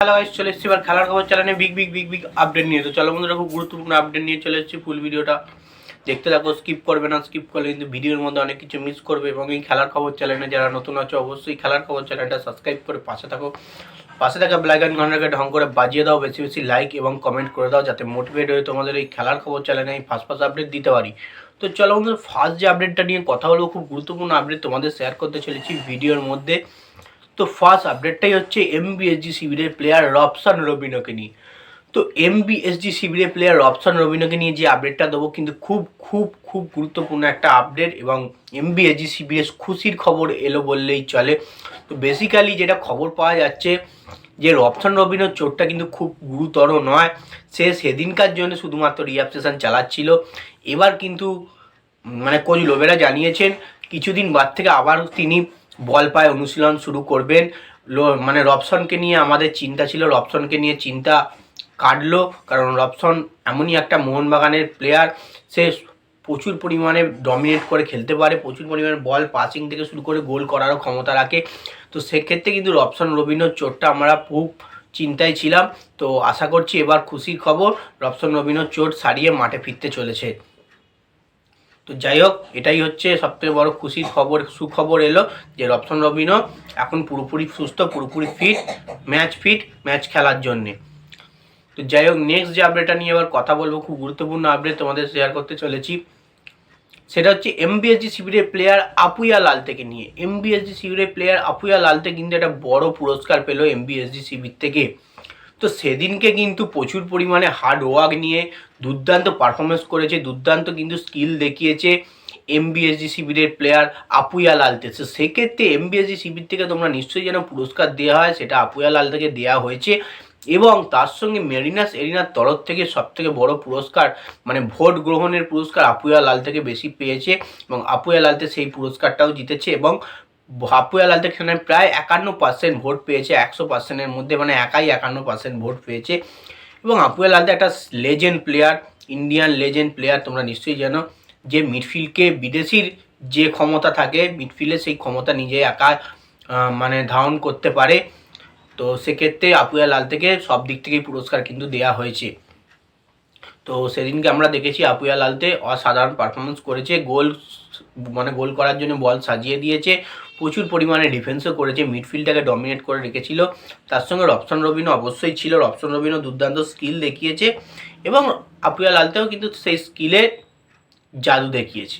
Hello guys, চলে এসেছি এবার খেলার খবর চ্যানেলে বিগ আপডেট নিয়ে। তো চলো বন্ধুরা, খুব গুরুত্বপূর্ণ আপডেট নিয়ে চলে এসেছি। ফুল ভিডিওটা দেখতে থাকো, স্কিপ করবে না। স্কিপ করলে কিন্তু ভিডিওর মধ্যে অনেক কিছু মিস করবে। এবং এই খেলার খবর চ্যানেলে যারা নতুন আছে অবশ্যই খেলার খবর চ্যানেলটা সাবস্ক্রাইব করে পাশে থাকো। পাশে থাকা বেল আইকন ঘন্টাকে ঢং করে বাজিয়ে দাও, বেশি বেশি লাইক এবং কমেন্ট করে দাও, যাতে মোটিভেট হয়ে তোমাদের এই খেলার খবর চ্যানেলে এই ফার্স্ট আপডেট দিতে পারি। তো চলো বন্ধুরা, ফার্স্ট যে আপডেটটা নিয়ে কথা হলো, খুব গুরুত্বপূর্ণ আপডেট তোমাদের শেয়ার করতে চলেছি ভিডিওর মধ্যে। তো ফার্স্ট আপডেটটাই হচ্ছে এমবিএসজি শিবিরের প্লেয়ার রবসান রবিনোকে নিয়ে। তো এমবিএসজি শিবিরের প্লেয়ার রবসান রবিনোকে নিয়ে যে আপডেটটা দেবো কিন্তু খুব খুব খুব গুরুত্বপূর্ণ একটা আপডেট, এবং এমবিএসজি শিবিরের খুশির খবর এলো বললেই চলে। তো বেসিক্যালি যেটা খবর পাওয়া যাচ্ছে যে রবসান রবিনোর চোটটা কিন্তু খুব গুরুতর নয়। সে সেদিনকার জন্য শুধুমাত্র রিহ্যাব সেশন চালাচ্ছিল। এবার কিন্তু কোচ লোবেরা জানিয়েছেন কিছুদিন বাদ থেকে আবার তিনি বল পায়ে অনুশীলন শুরু করবেন। রবসনকে নিয়ে আমাদের চিন্তা ছিল, রবসনকে নিয়ে চিন্তা কাটলো, কারণ রবসন এমনই একটা মোহনবাগানের প্লেয়ার। সে প্রচুর পরিমাণে ডমিনেট করে খেলতে পারে, প্রচুর পরিমাণে বল পাসিং থেকে শুরু করে গোল করারও ক্ষমতা রাখে। তো সেক্ষেত্রে কিন্তু রবসন রবিনোর চোটটা আমরা খুব চিন্তায় ছিলাম। তো আশা করছি এবার খুশির খবর, রবসন রবিনোর চোট সারিয়ে মাঠে ফিরতে চলেছে। তো যাই হোক, এটাই হচ্ছে সবথেকে বড় খুশির খবর, সুখবর এলো যে রবসন রবিনো এখন পুরোপুরি সুস্থ, পুরোপুরি ম্যাচ খেলার জন্যে। তো যাই হোক, নেক্সট যে আপডেটটা নিয়ে এবার কথা বলবো, খুব গুরুত্বপূর্ণ আপডেট তোমাদের শেয়ার করতে চলেছি। সেটা হচ্ছে এমবিএসজি শিবিরের প্লেয়ার আপুইয়া লালতেকে নিয়ে। এমবিএসজি শিবিরের প্লেয়ার আপুইয়া লালতে কিন্তু একটা বড় পুরস্কার পেল এমবিএসজি শিবির থেকে। তো সেদিনকে কিন্তু প্রচুর পরিমাণে হার্ড ওয়ার্ক নিয়ে দুর্দান্ত পারফরমেন্স করেছে, দুর্দান্ত কিন্তু স্কিল দেখিয়েছে এমবিএসজি শিবিরের প্লেয়ার আপুইয়া লালতে। তো সেক্ষেত্রে এমবিএসজি শিবির থেকে তোমরা নিশ্চয়ই যেন পুরস্কার দেওয়া হয়, সেটা আপুইয়া লালতেকে দেওয়া হয়েছে। এবং তার সঙ্গে মেরিনাস এরিনার তরফ থেকে সবথেকে বড় পুরস্কার, ভোট গ্রহণের পুরস্কার আপুইয়া লালতেকে বেশি পেয়েছে, এবং আপুইয়া লালতে সেই পুরস্কারটাও জিতেছে। এবং আপুইয়া লালতে এখানে প্রায় 51% ভোট পেয়েছে, 100%-এর মধ্যে, একাই 51% ভোট পেয়েছে। এবং আপুইয়া লালতে একটা legend player, Indian legend player. তোমরা নিশ্চয়ই জানো যে মিডফিল্ডকে বিদেশির যে ক্ষমতা থাকে, মিডফিল্ডে সেই ক্ষমতা নিজে একা ধারণ করতে পারে। তো সেক্ষেত্রে আপুইয়া লালতেকে সব দিক থেকেই পুরস্কার কিন্তু দেওয়া হয়েছে। তো সেদিনকে আমরা দেখেছি আপুইয়া লালতে অসাধারণ পারফরমেন্স করেছে, গোল করার জন্য বল সাজিয়ে দিয়েছে, প্রচুর পরিমাণে ডিফেন্সও করেছে, মিডফিল্ডটাকে ডমিনেট করে রেখেছিল। তার সঙ্গে রবসন রবিনো অবশ্যই ছিল, রবসন রবিনো দুর্দান্ত স্কিল দেখিয়েছে, এবং আপুইয়া লালতেও কিন্তু সেই স্কিলে জাদু দেখিয়েছে।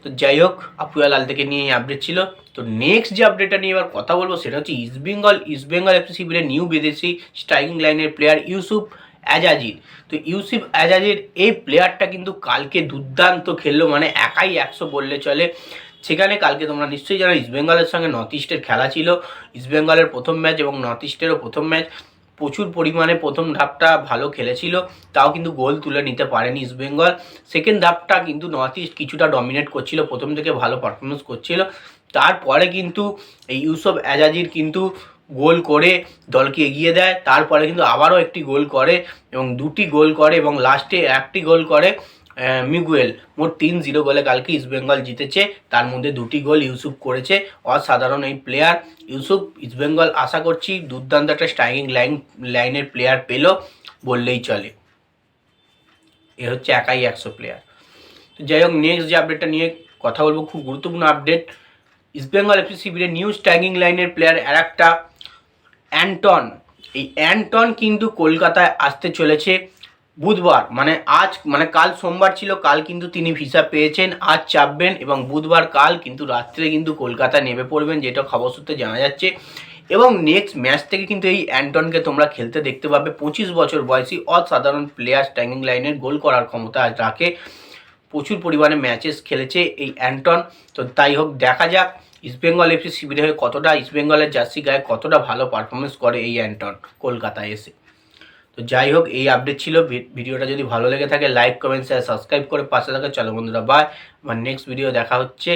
তো যাই হোক, আপুইয়া লালতেকে নিয়ে এই আপডেট ছিল। তো নেক্সট যে আপডেটটা নিয়ে এবার কথা বলবো সেটা হচ্ছে ইস্টবেঙ্গল এফসি শিবিরের নিউ বিদেশি স্ট্রাইকিং লাইনের প্লেয়ার ইউসুফ অ্যাজাজির। তো ইউসুফ অ্যাজাজির এই প্লেয়ারটা কিন্তু কালকে দুর্দান্ত খেললো, একাই 100 বললে চলে। সেখানে কালকে তোমরা নিশ্চয়ই জানো ইস্টবেঙ্গলের সঙ্গে নর্থ ইস্টের খেলা ছিল। ইস্টবেঙ্গলের প্রথম ম্যাচ এবং নর্থ ইস্টেরও প্রথম ম্যাচ। প্রচুর পরিমাণে প্রথম ধাপটা ভালো খেলেছিল, তাও কিন্তু গোল তুলে নিতে পারেনি ইস্টবেঙ্গল। সেকেন্ড ধাপটা কিন্তু নর্থ ইস্ট কিছুটা ডমিনেট করছিল, প্রথম থেকে ভালো পারফরমেন্স করছিল। তারপরে কিন্তু এই ইউসুফ অ্যাজাজির কিন্তু গোল করে দলকে এগিয়ে দেয়। তারপরে কিন্তু আবারও একটি গোল করে এবং দুটি গোল করে, এবং লাস্টে একটি গোল করে মিগুয়েল। মোট 3-0 গোলে কালকে ইস্টবেঙ্গল জিতেছে, তার মধ্যে দুটি গোল ইউসুফ করেছে। অসাধারণ এই প্লেয়ার ইউসুফ। ইস্টবেঙ্গল আশা করছি দুর্দান্ত একটা স্ট্রাইকিং লাইনের প্লেয়ার পেল বললেই চলে। এ হচ্ছে একাই 100 প্লেয়ার। তো যাই হোক, নেক্সট যে আপডেটটা নিয়ে কথা বলবো, খুব গুরুত্বপূর্ণ আপডেট। ইস্টবেঙ্গল এফসি শিবিরের নিউ স্ট্রাইকিং লাইনের প্লেয়ার আর একটা অ্যান্টন। এই অ্যান্টন কিন্তু কলকাতায় আসতে চলেছে বুধবার, আজ কাল সোমবার ছিল, কাল কিন্তু তিনি ভিসা পেয়েছেন, আজ চাপবেন, এবং বুধবার কাল কিন্তু রাত্রে কিন্তু কলকাতায় নেমে পড়বেন, যেটা খবর সূত্রে জানা যাচ্ছে। এবং নেক্সট ম্যাচ থেকে কিন্তু এই অ্যান্টনকে তোমরা খেলতে দেখতে পাবে। 25 বছর বয়সী অসাধারণ প্লেয়ার, স্ট্রাইকিং লাইনের গোল করার ক্ষমতা রাখে, প্রচুর পরিমাণে ম্যাচেস খেলেছে এই অ্যান্টন। তো তাই হোক, দেখা যাক ইস্টবেঙ্গল এফসি শিবিরে হয়ে কতটা, ইস্টবেঙ্গলের জার্সি গায়ে কতটা ভালো পারফরমেন্স করে এই অ্যান্টন কলকাতায় এসে। তো যাই হোক, এই আপডেট ছিল। ভিডিওটা যদি ভালো লেগে থাকে লাইক, কমেন্ট, শেয়ার, সাবস্ক্রাইব করে পাশে থাকা। চলো বন্ধুরা, বাই। আমার নেক্সট ভিডিও দেখা হচ্ছে।